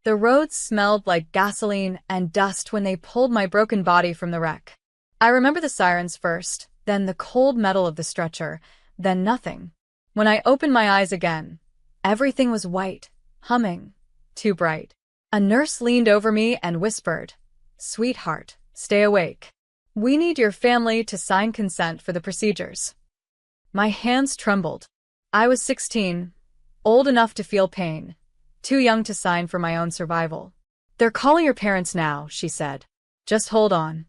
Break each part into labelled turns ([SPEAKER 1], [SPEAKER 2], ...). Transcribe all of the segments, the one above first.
[SPEAKER 1] The roads smelled like gasoline and dust when they pulled my broken body from the wreck. I remember the sirens first, then the cold metal of the stretcher, then nothing. When I opened my eyes again, everything was white, humming, too bright. A nurse leaned over me and whispered, "Sweetheart, stay awake. We need your family to sign consent for the procedures." My hands trembled. I was 16, old enough to feel pain, too young to sign for my own survival. "They're calling your parents now," she said. "Just hold on."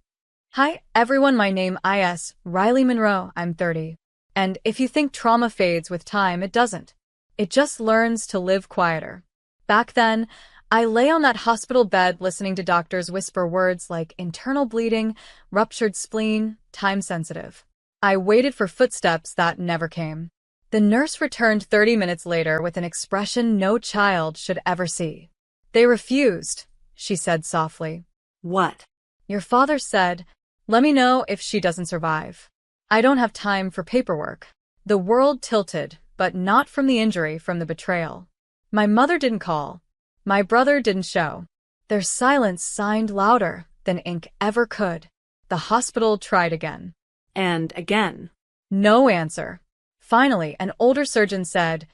[SPEAKER 1] "Hi, everyone, my name is Riley Monroe, I'm 30. And if you think trauma fades with time, it doesn't. It just learns to live quieter." Back then, I lay on that hospital bed listening to doctors whisper words like internal bleeding, ruptured spleen, time-sensitive. I waited for footsteps that never came. The nurse returned 30 minutes later with an expression no child should ever see. "They refused," she said softly.
[SPEAKER 2] What?
[SPEAKER 1] "Your father said, let me know if she doesn't survive. I don't have time for paperwork." The world tilted, but not from the injury, from the betrayal. My mother didn't call. My brother didn't show. Their silence signed louder than ink ever could. The hospital tried again.
[SPEAKER 2] And again.
[SPEAKER 1] No answer. Finally, an older surgeon said,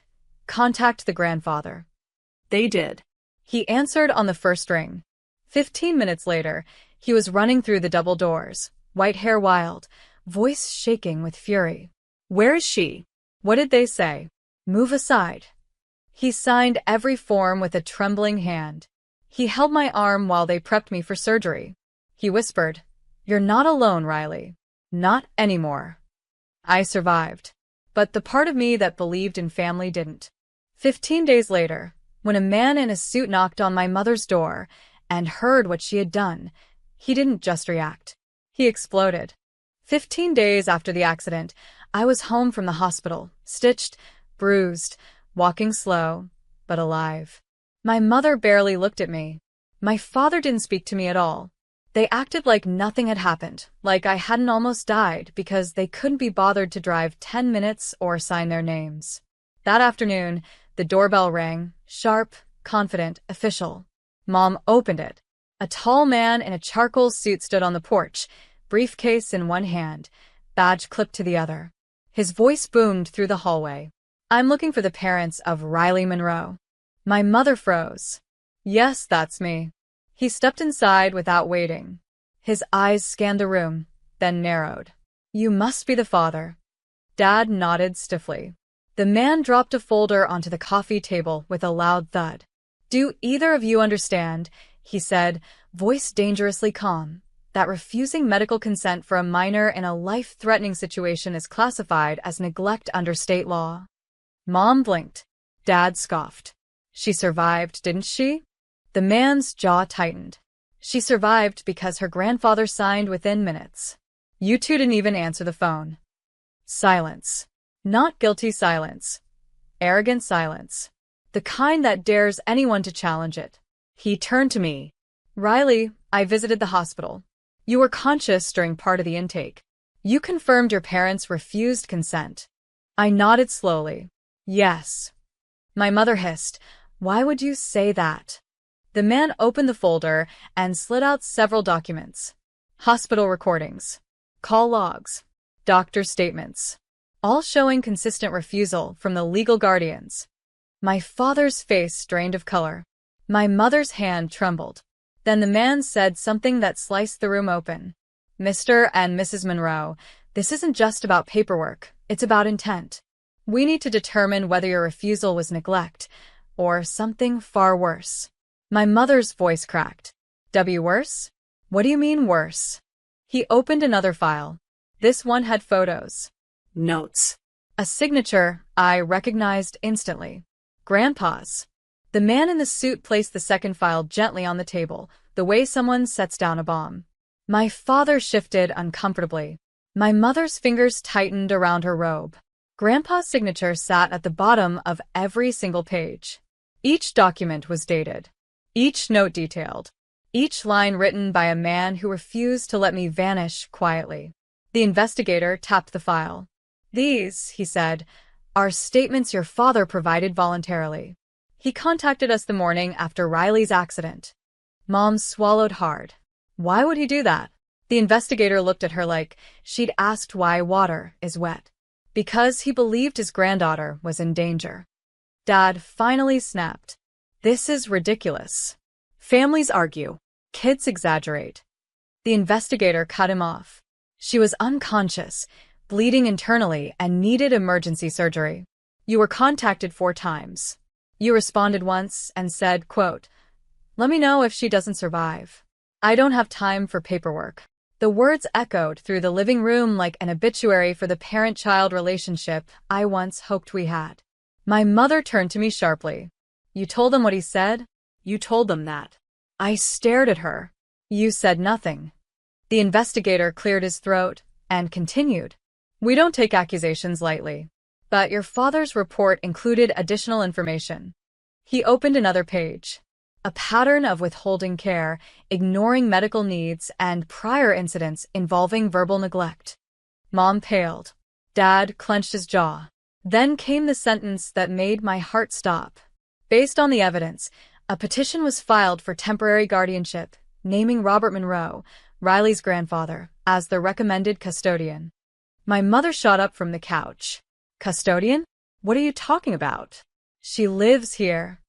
[SPEAKER 1] "Contact the grandfather."
[SPEAKER 2] They did.
[SPEAKER 1] He answered on the first ring. 15 minutes later, he was running through the double doors, white hair wild, voice shaking with fury.
[SPEAKER 2] Where is she?
[SPEAKER 1] What did they say? "Move aside." He signed every form with a trembling hand. He held my arm while they prepped me for surgery. He whispered, "You're not alone, Riley. Not anymore." I survived. But the part of me that believed in family didn't. 15 days later, when a man in a suit knocked on my mother's door and heard what she had done, he didn't just react. He exploded. 15 days after the accident, I was home from the hospital, stitched, bruised, walking slow, but alive. My mother barely looked at me. My father didn't speak to me at all. They acted like nothing had happened, like I hadn't almost died, because they couldn't be bothered to drive 10 minutes or sign their names. That afternoon, the doorbell rang, sharp, confident, official. Mom opened it. A tall man in a charcoal suit stood on the porch, briefcase in one hand, badge clipped to the other. His voice boomed through the hallway. "I'm looking for the parents of Riley Monroe." My mother froze. "Yes, that's me." He stepped inside without waiting. His eyes scanned the room, then narrowed. "You must be the father." Dad nodded stiffly. The man dropped a folder onto the coffee table with a loud thud. "Do either of you understand," he said, voice dangerously calm, "that refusing medical consent for a minor in a life-threatening situation is classified as neglect under state law?" Mom blinked. Dad scoffed. "She survived, didn't she?" The man's jaw tightened. "She survived because her grandfather signed within minutes." "You two didn't even answer the phone." Silence. Not guilty silence. Arrogant silence. The kind that dares anyone to challenge it. He turned to me. "Riley, I visited the hospital. You were conscious during part of the intake. You confirmed your parents refused consent." I nodded slowly. "Yes." My mother hissed, "Why would you say that?" The man opened the folder and slid out several documents. Hospital recordings, call logs, doctor statements, all showing consistent refusal from the legal guardians. My father's face drained of color. My mother's hand trembled. Then the man said something that sliced the room open. "Mr. and Mrs. Monroe, this isn't just about paperwork, it's about intent. We need to determine whether your refusal was neglect or something far worse." My mother's voice cracked. Worse? What do you mean worse?" He opened another file. This one had photos.
[SPEAKER 2] Notes.
[SPEAKER 1] A signature I recognized instantly. Grandpa's. The man in the suit placed the second file gently on the table, the way someone sets down a bomb. My father shifted uncomfortably. My mother's fingers tightened around her robe. Grandpa's signature sat at the bottom of every single page. Each document was dated. Each note detailed. Each line written by a man who refused to let me vanish quietly. The investigator tapped the file. "These," he said, "are statements your father provided voluntarily." He contacted us the morning after Riley's accident. Mom swallowed hard. Why would he do that? The investigator looked at her like she'd asked why water is wet. Because he believed his granddaughter was in danger. Dad finally snapped. This is ridiculous. Families argue. Kids exaggerate. The investigator cut him off. She was unconscious, bleeding internally, and needed emergency surgery. You were contacted 4 times. You responded once and said, quote, "Let me know if she doesn't survive. I don't have time for paperwork." The words echoed through the living room like an obituary for the parent-child relationship I once hoped we had. My mother turned to me sharply. You told them what he said?
[SPEAKER 2] You told them that.
[SPEAKER 1] I stared at her. You said nothing. The investigator cleared his throat and continued. We don't take accusations lightly. But your father's report included additional information. He opened another page. A pattern of withholding care, ignoring medical needs, and prior incidents involving verbal neglect. Mom paled. Dad clenched his jaw. Then came the sentence that made my heart stop. Based on the evidence, a petition was filed for temporary guardianship, naming Robert Monroe, Riley's grandfather, as the recommended custodian. My mother shot up from the couch. Custodian? What are you talking about? She lives here.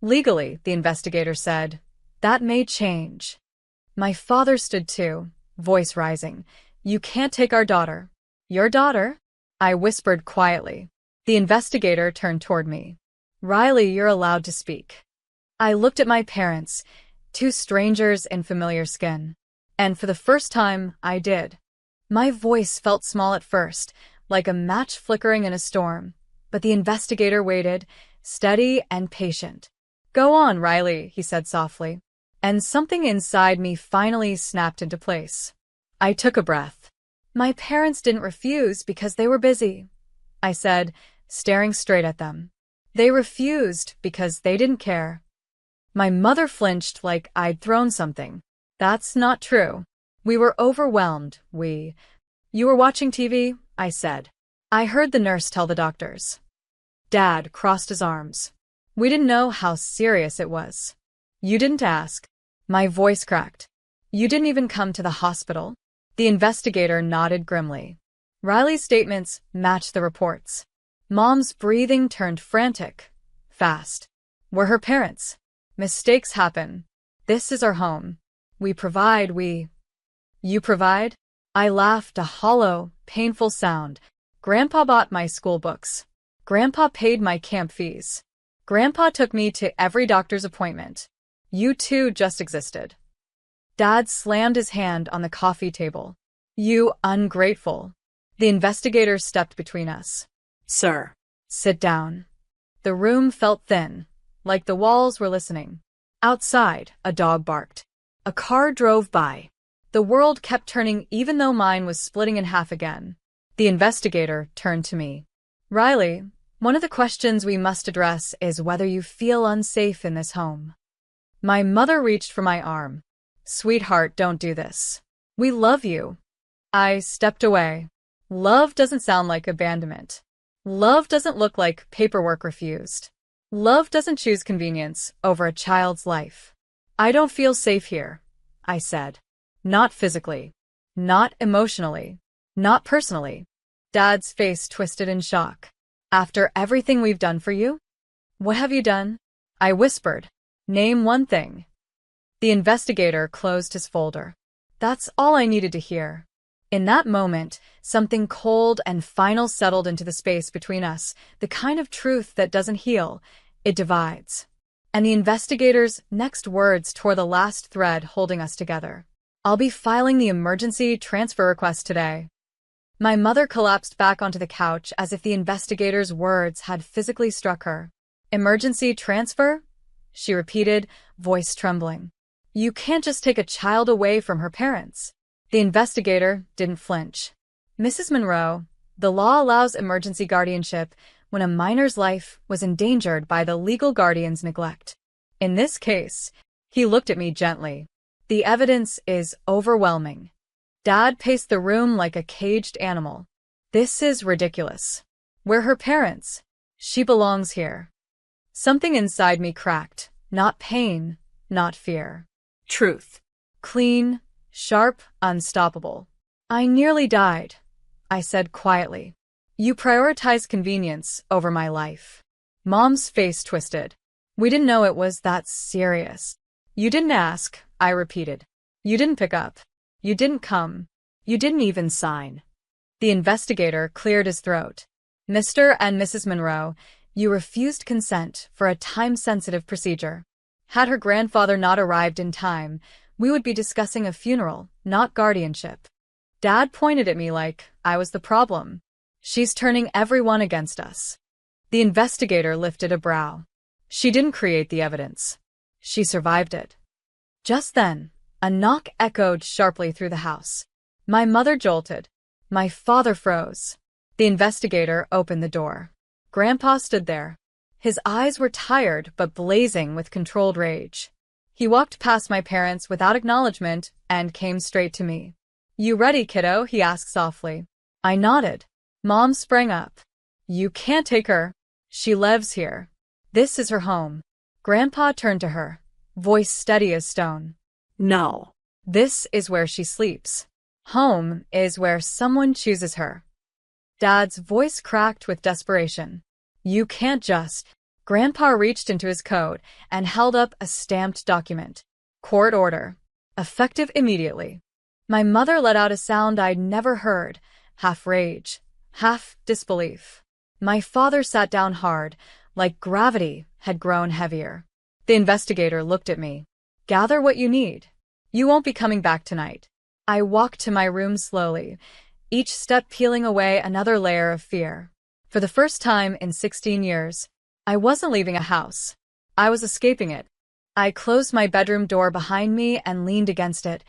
[SPEAKER 1] Legally, the investigator said. That may change. My father stood too, voice rising. You can't take our daughter. Your daughter? I whispered quietly. The investigator turned toward me. Riley, you're allowed to speak. I looked at my parents, 2 strangers in familiar skin. And for the first time, I did. My voice felt small at first, like a match flickering in a storm. But the investigator waited, steady and patient. Go on, Riley, he said softly. And something inside me finally snapped into place. I took a breath. My parents didn't refuse because they were busy, I said, staring straight at them. They refused because they didn't care. My mother flinched like I'd thrown something. That's not true. We were overwhelmed, You were watching TV, I said. I heard the nurse tell the doctors. Dad crossed his arms. We didn't know how serious it was. You didn't ask. My voice cracked. You didn't even come to the hospital? The investigator nodded grimly. Riley's statements matched the reports. Mom's breathing turned frantic. Fast. We're her parents. Mistakes happen. This is our home. We provide, You provide? I laughed, a hollow, painful sound. Grandpa bought my school books. Grandpa paid my camp fees. Grandpa took me to every doctor's appointment. You two just existed. Dad slammed his hand on the coffee table. You ungrateful. The investigator stepped between us.
[SPEAKER 2] Sir.
[SPEAKER 1] Sit down. The room felt thin, like the walls were listening. Outside, a dog barked. A car drove by. The world kept turning even though mine was splitting in half again. The investigator turned to me. Riley, one of the questions we must address is whether you feel unsafe in this home. My mother reached for my arm. Sweetheart, don't do this. We love you. I stepped away. Love doesn't sound like abandonment. Love doesn't look like paperwork refused. Love doesn't choose convenience over a child's life. I don't feel safe here, I said. Not physically. Not emotionally. Not personally. Dad's face twisted in shock. After everything we've done for you? What have you done? I whispered. Name one thing. The investigator closed his folder. That's all I needed to hear. In that moment, something cold and final settled into the space between us, the kind of truth that doesn't heal, it divides. And the investigator's next words tore the last thread holding us together. I'll be filing the emergency transfer request today. My mother collapsed back onto the couch as if the investigator's words had physically struck her. Emergency transfer? She repeated, voice trembling. You can't just take a child away from her parents. The investigator didn't flinch. Mrs. Monroe, the law allows emergency guardianship when a minor's life was endangered by the legal guardian's neglect. In this case, he looked at me gently. The evidence is overwhelming. Dad paced the room like a caged animal. This is ridiculous. We're her parents. She belongs here. Something inside me cracked. Not pain, not fear.
[SPEAKER 2] Truth.
[SPEAKER 1] Clean, sharp, unstoppable. I nearly died, I said quietly. You prioritize convenience over my life. Mom's face twisted. We didn't know it was that serious. You didn't ask, I repeated. You didn't pick up. You didn't come. You didn't even sign. The investigator cleared his throat. Mr. and Mrs. Monroe, you refused consent for a time-sensitive procedure. Had her grandfather not arrived in time, we would be discussing a funeral, not guardianship. Dad pointed at me like I was the problem. She's turning everyone against us. The investigator lifted a brow. She didn't create the evidence. She survived it. Just then, a knock echoed sharply through the house. My mother jolted. My father froze. The investigator opened the door. Grandpa stood there. His eyes were tired but blazing with controlled rage. He walked past my parents without acknowledgement and came straight to me. You ready, kiddo? He asked softly. I nodded. Mom sprang up. You can't take her. She lives here. This is her home. Grandpa turned to her, voice steady as stone.
[SPEAKER 2] No.
[SPEAKER 1] This is where she sleeps. Home is where someone chooses her. Dad's voice cracked with desperation. You can't just. Grandpa reached into his coat and held up a stamped document. Court order. Effective immediately. My mother let out a sound I'd never heard, half rage, half disbelief. My father sat down hard, like gravity had grown heavier. The investigator looked at me. Gather what you need. You won't be coming back tonight. I walked to my room slowly, each step peeling away another layer of fear. For the first time in 16 years, I wasn't leaving a house. I was escaping it. I closed my bedroom door behind me and leaned against it,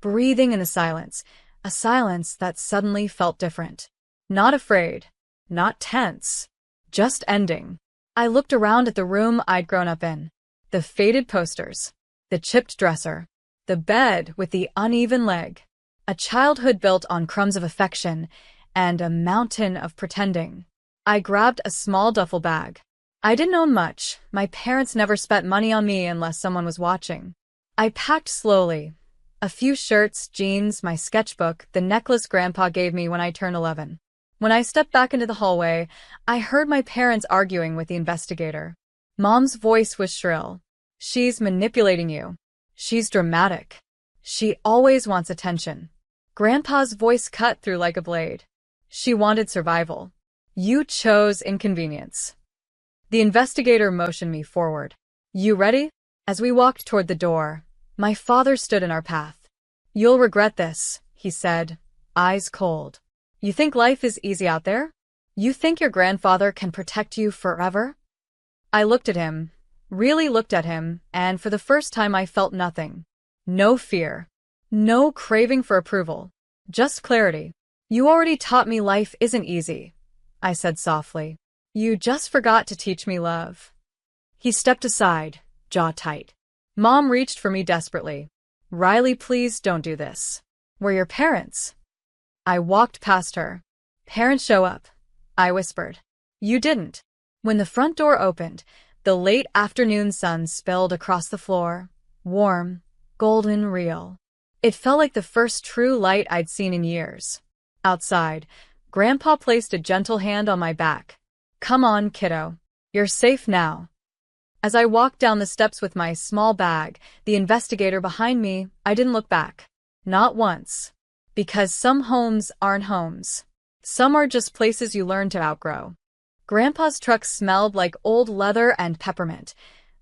[SPEAKER 1] breathing in the silence, a silence that suddenly felt different. Not afraid, not tense, just ending. I looked around at the room I'd grown up in. The faded posters, the chipped dresser, the bed with the uneven leg, a childhood built on crumbs of affection, and a mountain of pretending. I grabbed a small duffel bag. I didn't own much. My parents never spent money on me unless someone was watching. I packed slowly. A few shirts, jeans, my sketchbook, the necklace Grandpa gave me when I turned 11. When I stepped back into the hallway, I heard my parents arguing with the investigator. Mom's voice was shrill. She's manipulating you. She's dramatic. She always wants attention. Grandpa's voice cut through like a blade. She wanted survival. You chose inconvenience. The investigator motioned me forward. You ready? As we walked toward the door, my father stood in our path. You'll regret this, he said, eyes cold. You think life is easy out there? You think your grandfather can protect you forever? I looked at him, really looked at him, and for the first time I felt nothing. No fear. No craving for approval. Just clarity. You already taught me life isn't easy, I said softly. You just forgot to teach me love. He stepped aside, jaw tight. Mom reached for me desperately. Riley, please don't do this. We're your parents. I walked past her. Parents show up, I whispered. You didn't. When the front door opened, the late afternoon sun spilled across the floor, warm, golden, real. It felt like the first true light I'd seen in years. Outside, Grandpa placed a gentle hand on my back. Come on, kiddo. You're safe now. As I walked down the steps with my small bag, the investigator behind me, I didn't look back. Not once. Because some homes aren't homes. Some are just places you learn to outgrow. Grandpa's truck smelled like old leather and peppermint,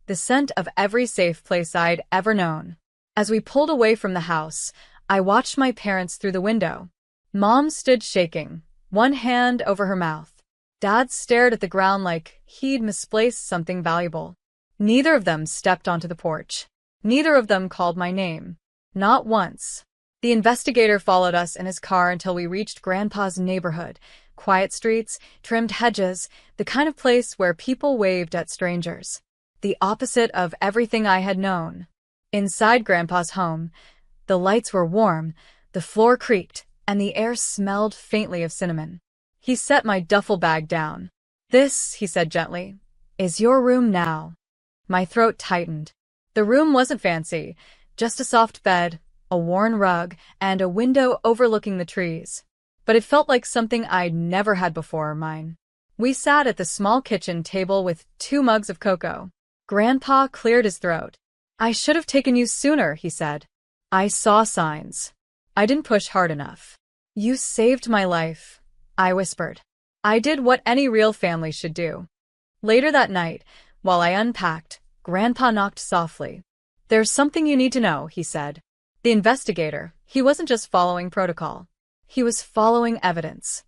[SPEAKER 1] the scent of every safe place I'd ever known. As we pulled away from the house, I watched my parents through the window. Mom stood shaking, one hand over her mouth. Dad stared at the ground like he'd misplaced something valuable. Neither of them stepped onto the porch. Neither of them called my name. Not once. The investigator followed us in his car until we reached Grandpa's neighborhood. Quiet streets, trimmed hedges, the kind of place where people waved at strangers. The opposite of everything I had known. Inside Grandpa's home, the lights were warm, the floor creaked, and the air smelled faintly of cinnamon. He set my duffel bag down. This, he said gently, Is your room now? My throat tightened. The room wasn't fancy, just a soft bed, a worn rug, and a window overlooking the trees. But it felt like something I'd never had before mine. We sat at the small kitchen table with 2 mugs of cocoa. Grandpa cleared his throat. I should have taken you sooner, he said. I saw signs. I didn't push hard enough. You saved my life, I whispered. I did what any real family should do. Later that night, while I unpacked, Grandpa knocked softly. There's something you need to know, he said. The investigator, he wasn't just following protocol. He was following evidence.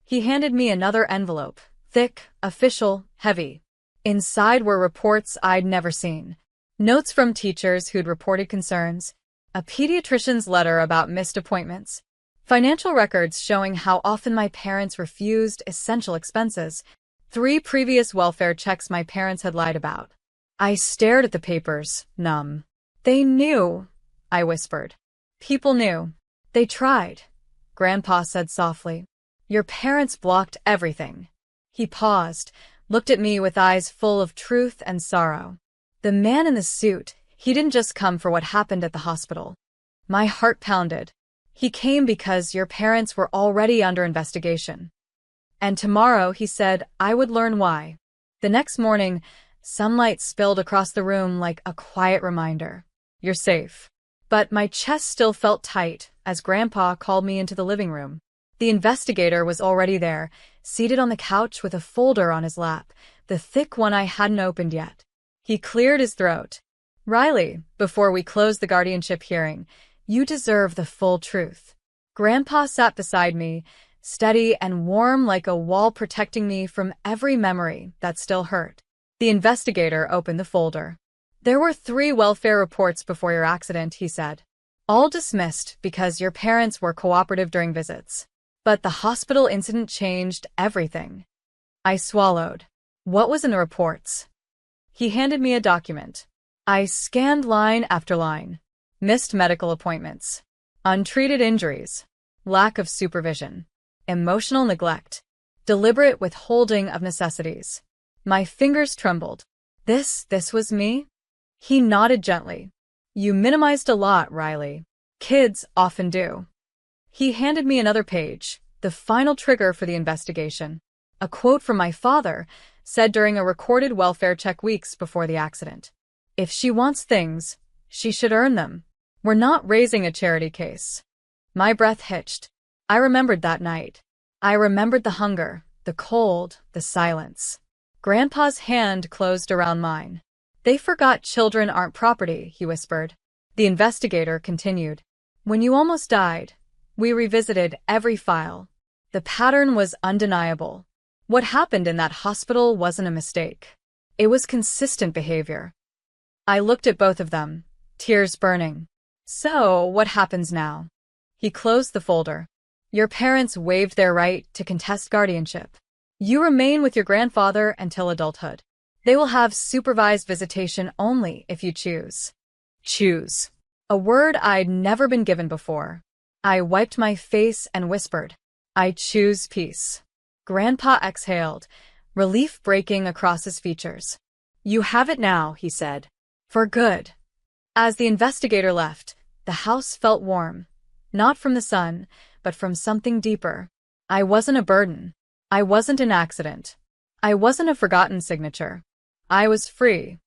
[SPEAKER 1] He handed me another envelope, thick, official, heavy. Inside were reports I'd never seen. Notes from teachers who'd reported concerns, a pediatrician's letter about missed appointments, financial records showing how often my parents refused essential expenses, 3 previous welfare checks my parents had lied about. I stared at the papers, numb. They knew, I whispered. People knew. They tried, Grandpa said softly. Your parents blocked everything. He paused, looked at me with eyes full of truth and sorrow. The man in the suit, he didn't just come for what happened at the hospital. My heart pounded. He came because your parents were already under investigation. And tomorrow, he said, I would learn why. The next morning, sunlight spilled across the room like a quiet reminder. You're safe. But my chest still felt tight as Grandpa called me into the living room. The investigator was already there, seated on the couch with a folder on his lap, the thick one I hadn't opened yet. He cleared his throat. Riley, before we close the guardianship hearing, you deserve the full truth. Grandpa sat beside me, steady and warm like a wall protecting me from every memory that still hurt. The investigator opened the folder. There were 3 welfare reports before your accident, he said. All dismissed because your parents were cooperative during visits. But the hospital incident changed everything. I swallowed. What was in the reports? He handed me a document. I scanned line after line. Missed medical appointments. Untreated injuries. Lack of supervision. Emotional neglect. Deliberate withholding of necessities. My fingers trembled. This was me? He nodded gently. You minimized a lot, Riley. Kids often do. He handed me another page, the final trigger for the investigation. A quote from my father, said during a recorded welfare check weeks before the accident. If she wants things, she should earn them. We're not raising a charity case. My breath hitched. I remembered that night. I remembered the hunger, the cold, the silence. Grandpa's hand closed around mine. They forgot children aren't property, he whispered. The investigator continued. When you almost died, we revisited every file. The pattern was undeniable. What happened in that hospital wasn't a mistake. It was consistent behavior. I looked at both of them, tears burning. So, what happens now? He closed the folder. Your parents waived their right to contest guardianship. You remain with your grandfather until adulthood. They will have supervised visitation only if you choose. Choose. A word I'd never been given before. I wiped my face and whispered, I choose peace. Grandpa exhaled, relief breaking across his features. You have it now, he said. For good. As the investigator left, the house felt warm. Not from the sun, but from something deeper. I wasn't a burden. I wasn't an accident. I wasn't a forgotten signature. I was free.